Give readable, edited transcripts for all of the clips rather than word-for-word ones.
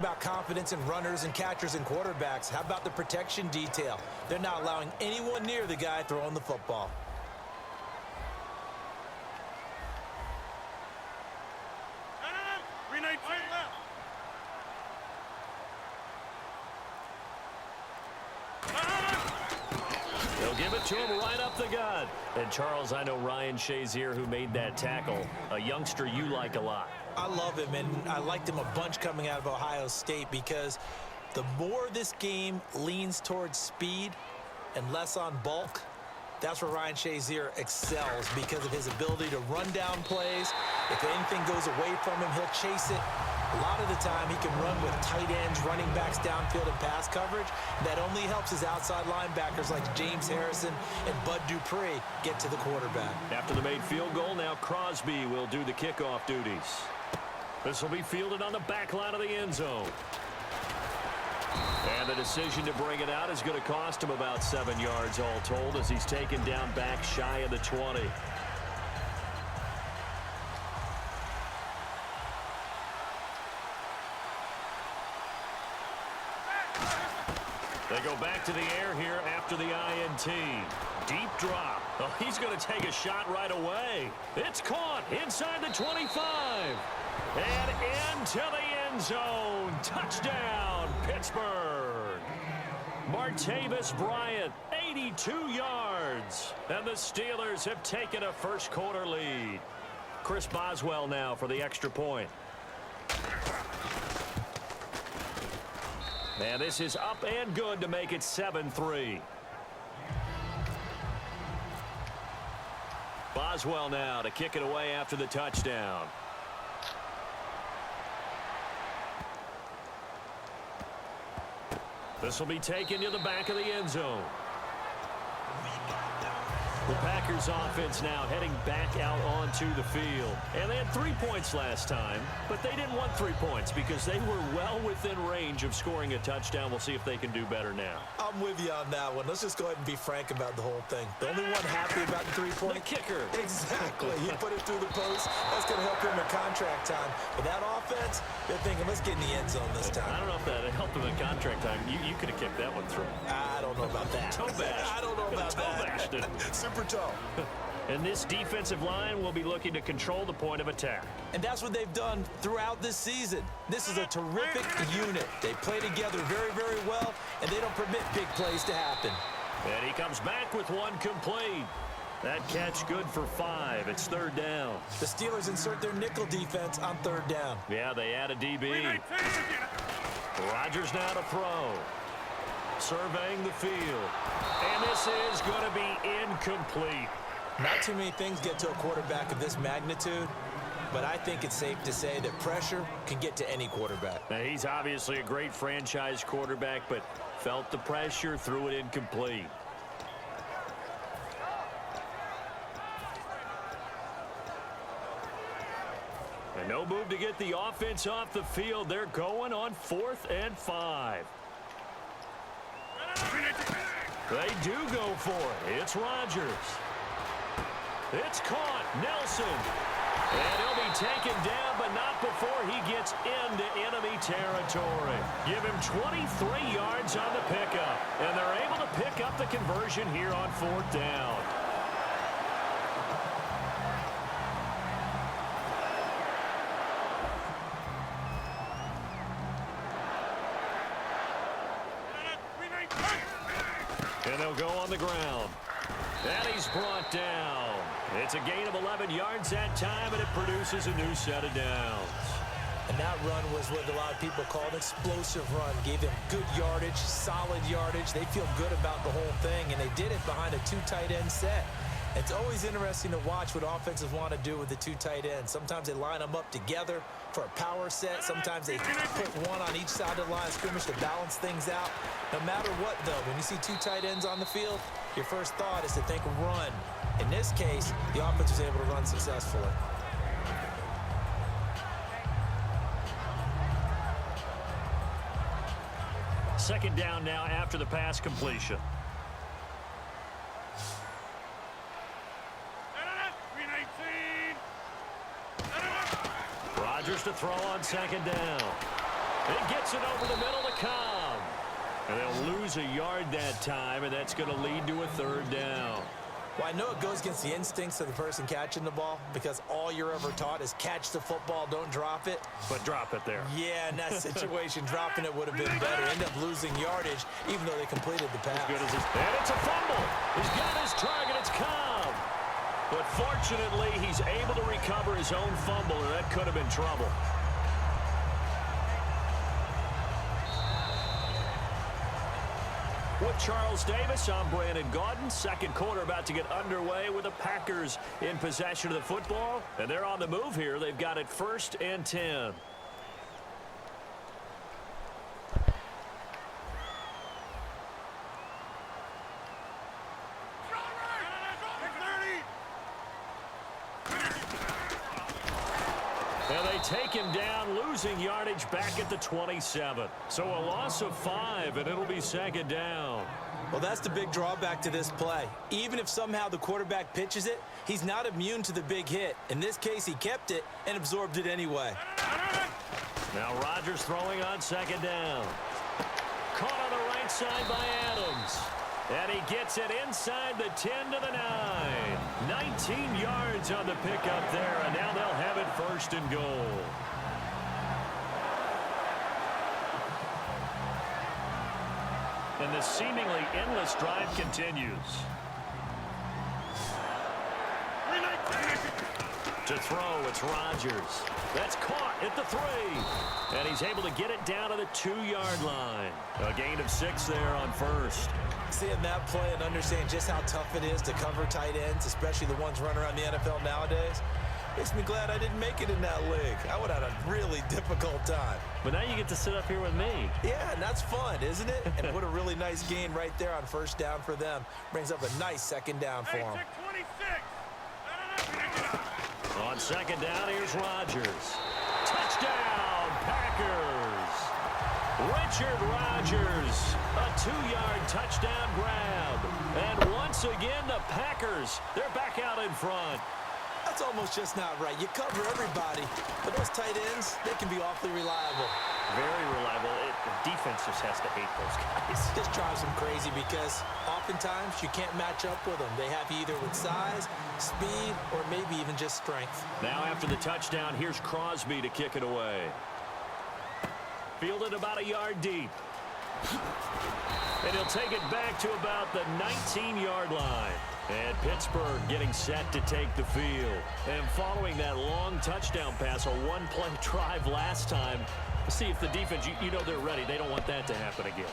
about confidence in runners and catchers and quarterbacks. How about the protection detail? They're not allowing anyone near the guy throwing the football. They'll give it to him right up the gut. And, Charles, I know Ryan Shazier, who made that tackle, a youngster you like a lot. I love him, and I liked him a bunch coming out of Ohio State because the more this game leans towards speed and less on bulk, that's where Ryan Shazier excels because of his ability to run down plays. If anything goes away from him, he'll chase it. A lot of the time, he can run with tight ends, running backs downfield, and pass coverage. That only helps his outside linebackers like James Harrison and Bud Dupree get to the quarterback. After the made field goal, now Crosby will do the kickoff duties. This will be fielded on the back line of the end zone. And the decision to bring it out is going to cost him about 7 yards all told as he's taken down back shy of the 20. They go back to the air here after the INT. Deep drop. Oh, he's going to take a shot right away. It's caught inside the 25. And into the end zone. Touchdown, Pittsburgh. Martavis Bryant, 82 yards. And the Steelers have taken a first-quarter lead. Chris Boswell now for the extra point. And this is up and good to make it 7-3. Boswell now to kick it away after the touchdown. This will be taken to the back of the end zone. The Packers offense now heading back out onto the field. And they had 3 points last time, but they didn't want 3 points because they were well within range of scoring a touchdown. We'll see if they can do better now. I'm with you on that one. Let's just go ahead and be frank about the whole thing. The only one happy about the 3-point. The kicker. Exactly. He put it through the post. That's going to help him in contract time. But that offense, they're thinking, let's get in the end zone this time. I don't know if that helped him in contract time. You could have kicked that one through. I don't know about that. Toe bash. I don't know about that. Super toe. And this defensive line will be looking to control the point of attack. And that's what they've done throughout this season. This is a terrific unit. They play together very, very well, and they don't permit big plays to happen. And he comes back with one complete. That catch good for 5. It's 3rd down. The Steelers insert their nickel defense on 3rd down. Yeah, they add a DB. Rodgers now to throw. Surveying the field. And this is going to be incomplete. Not too many things get to a quarterback of this magnitude, but I think it's safe to say that pressure can get to any quarterback. Now, he's obviously a great franchise quarterback, but felt the pressure, threw it incomplete. And no move to get the offense off the field. They're going on 4th and 5. They do go for it. It's Rodgers. It's caught. Nelson. And he'll be taken down, but not before he gets into enemy territory. Give him 23 yards on the pickup. And they're able to pick up the conversion here on 4th down. And they'll go on the ground. And he's brought down. It's a gain of 11 yards that time, and it produces a new set of downs. And that run was what a lot of people call an explosive run. Gave them good yardage, solid yardage. They feel good about the whole thing, and they did it behind a 2 tight end set. It's always interesting to watch what offenses want to do with the 2 tight ends. Sometimes they line them up together for a power set. Sometimes they put one on each side of the line of scrimmage to balance things out. No matter what, though, when you see 2 tight ends on the field, your first thought is to think run. In this case, the offense was able to run successfully. Second down now after the pass completion. Rodgers to throw on 2nd down. He gets it over the middle to Cobb. And they'll lose a yard that time, and that's going to lead to a third down. Well, I know it goes against the instincts of the person catching the ball because all you're ever taught is catch the football, don't drop it. But drop it there. Yeah, in that situation, dropping it would have been better. End up losing yardage, even though they completed the pass. As good as this. And it's a fumble. He's got his target. It's Cobb. But fortunately, he's able to recover his own fumble, or that could have been trouble. With Charles Davis, I'm Brandon Gaudin. Second quarter about to get underway with the Packers in possession of the football. And they're on the move here. They've got it 1st and 10. And they take him down, losing yardage back at the 27. So a loss of 5, and it'll be 2nd down. Well, that's the big drawback to this play. Even if somehow the quarterback pitches it, he's not immune to the big hit. In this case, he kept it and absorbed it anyway. Now Rodgers throwing on 2nd down. Caught on the right side by Adams. And he gets it inside the 10 to the 9. 19 yards on the pickup there, and now they'll have it 1st and goal. And the seemingly endless drive continues. To throw, it's Rodgers. That's caught at the 3. And he's able to get it down to the 2-yard line. A gain of 6 there on 1st. Seeing that play and understand just how tough it is to cover tight ends, especially the ones running around the NFL nowadays, makes me glad I didn't make it in that league. I would have had a really difficult time. But now you get to sit up here with me. Yeah, and that's fun, isn't it? And what a really nice gain right there on 1st down for them. Brings up a nice 2nd down for them. On 2nd down, here's Rodgers. Touchdown, Packers. Richard Rodgers, a 2-yard touchdown grab. And once again, the Packers, they're back out in front. That's almost just not right. You cover everybody, but those tight ends, they can be awfully reliable. Very reliable. The defense just has to hate those guys. This drives them crazy because oftentimes you can't match up with them. They have you either with size, speed, or maybe even just strength. Now after the touchdown, here's Crosby to kick it away. Fielded about a yard deep. And he'll take it back to about the 19-yard line. And Pittsburgh getting set to take the field. And following that long touchdown pass, a one-play drive last time, see if the defense, you know they're ready. They don't want that to happen again.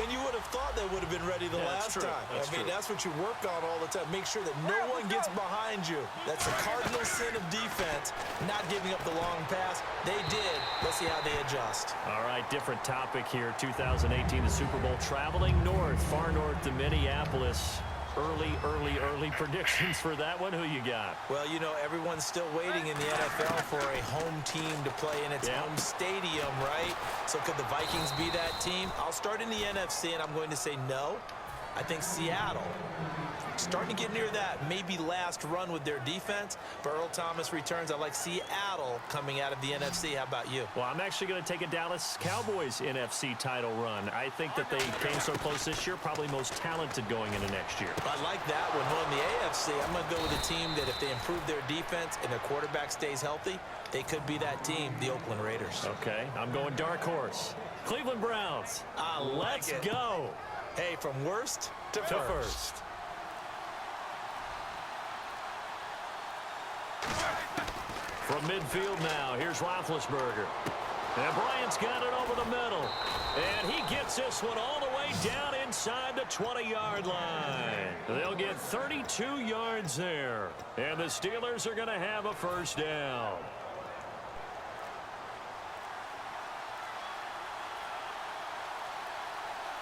And you would have thought they would have been ready the last time. That's what you work on all the time. Make sure that no one gets behind you. That's the cardinal sin of defense, not giving up the long pass. They did. Let's see how they adjust. All right, different topic here. 2018, the Super Bowl, traveling north, far north to Minneapolis. Early predictions for that one. Who you got? Well, you know, everyone's still waiting in the NFL for a home team to play in its home stadium, right? So could the Vikings be that team? I'll start in the NFC, and I'm going to say no. I think Seattle, starting to get near that maybe last run with their defense. But Earl Thomas returns. I like Seattle coming out of the NFC. How about you? Well, I'm actually going to take a Dallas Cowboys NFC title run. I think that they came so close this year, probably most talented going into next year. I like that one. Well, in the AFC, I'm going to go with a team that if they improve their defense and their quarterback stays healthy, they could be that team, the Oakland Raiders. Okay, I'm going dark horse. Cleveland Browns. Let's go. Hey, from worst to first. From midfield now, here's Roethlisberger. And Bryant's got it over the middle. And he gets this one all the way down inside the 20-yard line. They'll get 32 yards there. And the Steelers are going to have a 1st down.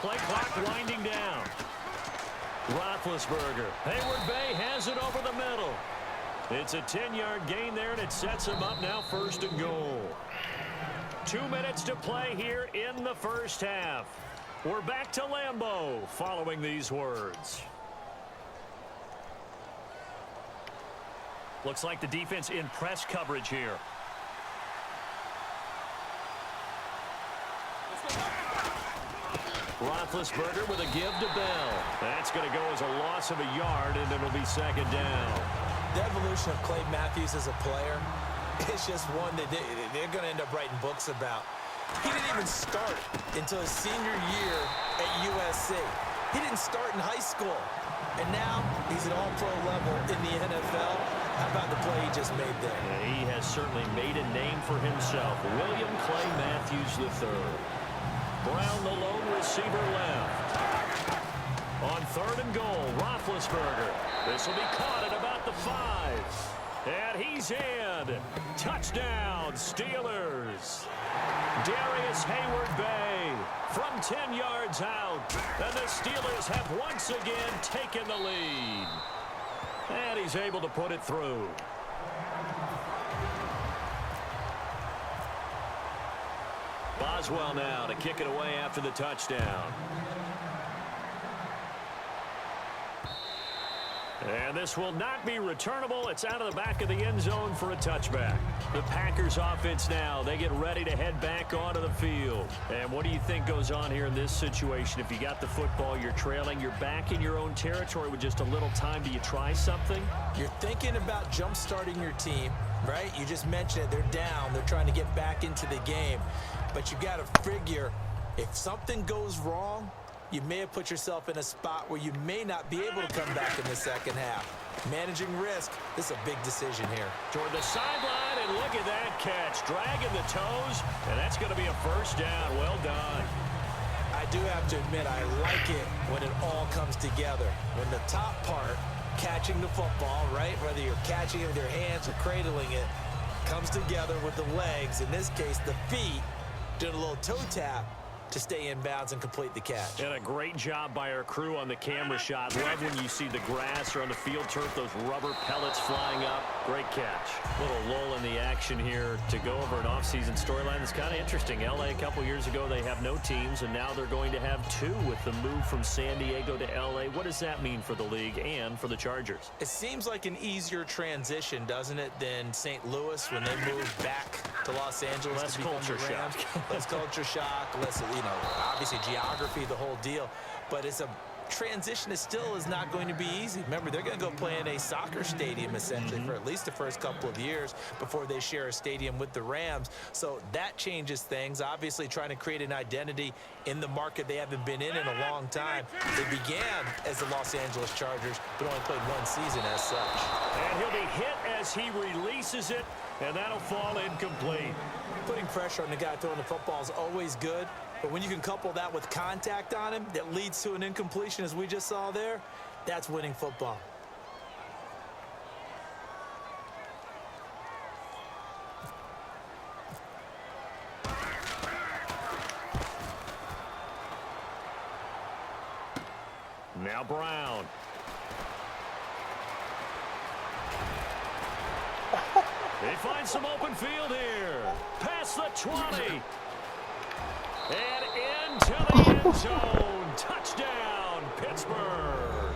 Play clock winding down. Roethlisberger. Hayward Bay has it over the middle. It's a 10-yard gain there, and it sets him up now 1st and goal. 2 minutes to play here in the first half. We're back to Lambeau following these words. Looks like the defense in press coverage here. Roethlisberger with a give to Bell. That's going to go as a loss of a yard, and it'll be second down. The evolution of Clay Matthews as a player, it's just one that they're going to end up writing books about. He didn't even start until his senior year at USC. He didn't start in high school. And now he's at all-pro level in the NFL. How about the play he just made there? Yeah, he has certainly made a name for himself. William Clay Matthews III. Brown, the lone receiver left. On 3rd and goal, Roethlisberger. This will be caught at about the 5. And he's in. Touchdown, Steelers. Darius Hayward-Bay from 10 yards out. And the Steelers have once again taken the lead. And he's able to put it through. Boswell now to kick it away after the touchdown. And this will not be returnable. It's out of the back of the end zone for a touchback. The Packers offense now, they get ready to head back onto the field. And what do you think goes on here in this situation? If you got the football, you're trailing, you're back in your own territory with just a little time. Do you try something? You're thinking about jump-starting your team, right? You just mentioned it. They're down. They're trying to get back into the game. But you got to figure, if something goes wrong, you may have put yourself in a spot where you may not be able to come back in the second half. Managing risk, this is a big decision here. Toward the sideline, and look at that catch. Dragging the toes, and that's going to be a first down. Well done. I do have to admit, I like it when it all comes together. When the top part, catching the football, right, whether you're catching it with your hands or cradling it, comes together with the legs, in this case the feet, doing a little toe tap to stay in bounds and complete the catch. And a great job by our crew on the camera shot. Love when you see the grass or on the field turf, those rubber pellets flying up. Great catch. Little lull in the action here to go over an offseason storyline that's kind of interesting. LA a couple years ago, they have no teams, and now they're going to have 2 with the move from San Diego to LA. What does that mean for the league and for the Chargers? It seems like an easier transition, doesn't it, than St. Louis when they moved back to Los Angeles. Less to become culture the Rams. shock. Less culture shock, less, obviously geography, the whole deal. But it's a transition that still is not going to be easy. Remember, they're going to go play in a soccer stadium, essentially, for at least the first couple of years before they share a stadium with the Rams. So that changes things. Obviously, trying to create an identity in the market they haven't been in a long time. They began as the Los Angeles Chargers, but only played 1 season as such. And he'll be hit as he releases it, and that'll fall incomplete. Putting pressure on the guy throwing the football is always good, but when you can couple that with contact on him that leads to an incompletion, as we just saw there, that's winning football. Now Brown. He finds some open field here. Past the 20. And into the end zone. Touchdown, Pittsburgh.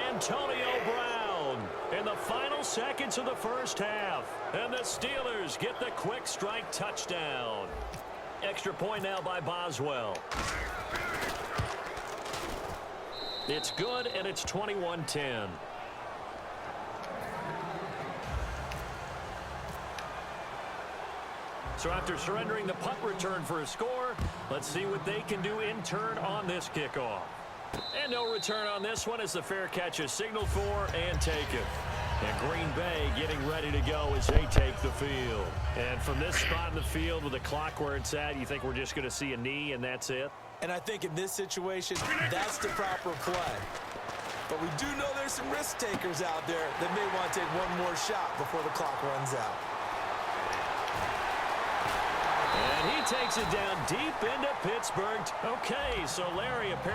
Antonio Brown in the final seconds of the first half. And the Steelers get the quick strike touchdown. Extra point now by Boswell. It's good, and it's 21-10. So after surrendering the punt return for a score, let's see what they can do in turn on this kickoff. And no return on this one as the fair catch is signaled for and taken. And Green Bay getting ready to go as they take the field. And from this spot in the field with the clock where it's at, you think we're just going to see a knee and that's it? And I think in this situation, that's the proper play. But we do know there's some risk takers out there that may want to take one more shot before the clock runs out. And he takes it down deep into Pittsburgh. Okay, so Larry apparently